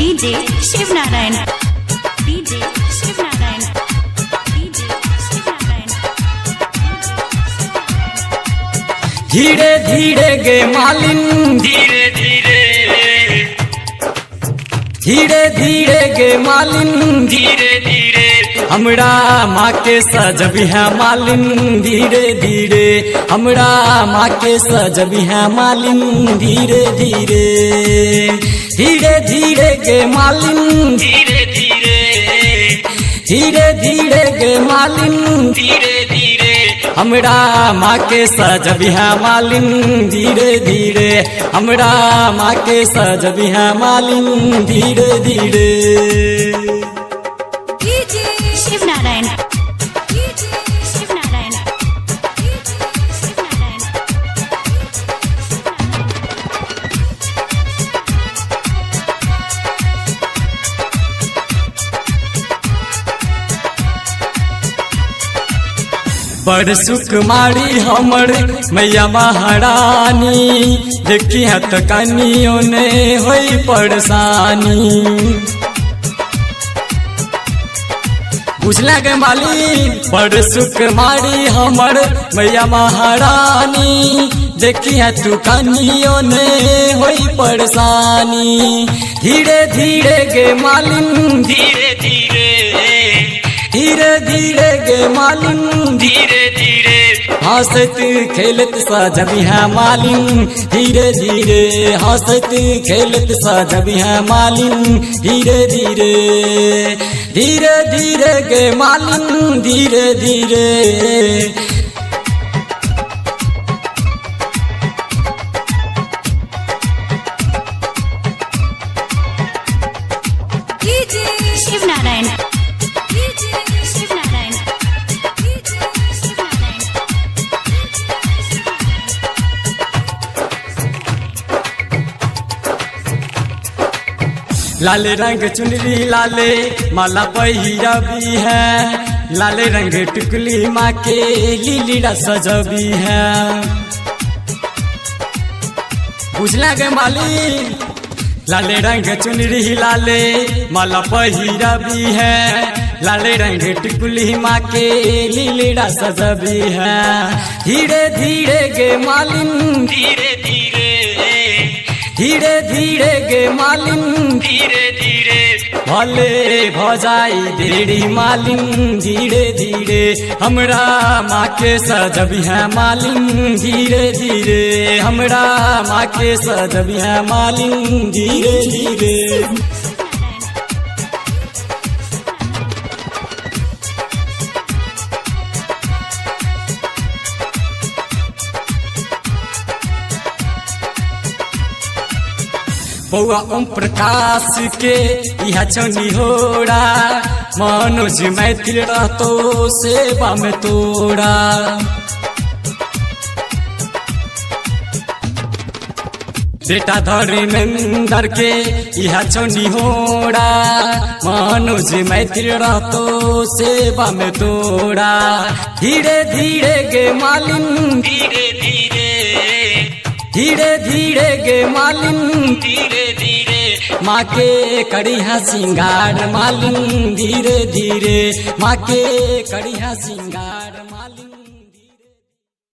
DJ Shiv Narayan, DJ Shiv Narayan, DJ Shiv Narayan. धीरे धीरे गे मालिन, धीरे धीरे, धीरे धीरे गे मालिन, धीरे धीरे, हमरा माँ के सजबी है मालिन। धीरे धीरे हमरा माँ के सजबी है मालिन। धीरे धीरे, धीरे धीरे गे मालिन, धीरे धीरे, धीरे धीरे गे मालिन, धीरे धीरे, हमरा माँ के सजबी है मालिन। धीरे धीरे हमरा माँ के सजबी है मालिन। धीरे धीरे शिव नारायण, शिव नारायण, शिव नारायण। बड़ सुकुमारी हमर मैया महारानी। देखी है तो कनियों ने होई परेशानी। बुझला गे माली, बड़ सुकुमारी हमर मैया महारानी। देखी है तू कनियों ने होई परेशानी। धीरे धीरे गे मालिन, धीरे धीरे, धीरे धीरे गे मालिन, धीरे धीरे, हंसत खेलत सजबी है मालिन। धीरे धीरे हंसत खेलत सजबी है मालिन। धीरे धीरे, धीरे धीरे गे मालिन, धीरे धीरे। शिव नारायण, शिव नारायण, शिव नारायण। लाल रंग चुनरी लाले माला पहिरबी है। लाल रंग टुकली माँ के लीलीरा सजबी है। बुझला गे माली, लाल रंग चुनरी लाले माला पहिरबी है। लाल रंग टिकुली माँ के लीलीरा सजबी है। धीरे धीरे गे मालिन, धीरे धीरे, धीरे धीरे गे मालिन, धीरे धीरे, भले भजाई देरी मालिन। धीरे धीरे हमरा माँ के सजबी है मालिन। धीरे धीरे हमरा माँ के सजबी है मालिन। धीरे धीरे बउआ ओम प्रकाश के यह चौनी होड़ा। मनोज मैथिल रहतो सेवा में तोड़ा। बेटा धर्मेंद्र के यह चौनी होड़ा। मनोज मैथिल रहतो सेवा में तोड़ा। धीरे धीरे गे मालिन, धीरे धीरे, धीरे धीरे गे मालिन, धीरे धीरे, माँ के कड़िया सिंगार मालिन। धीरे धीरे माँ के कड़िया सिंगार मालिन।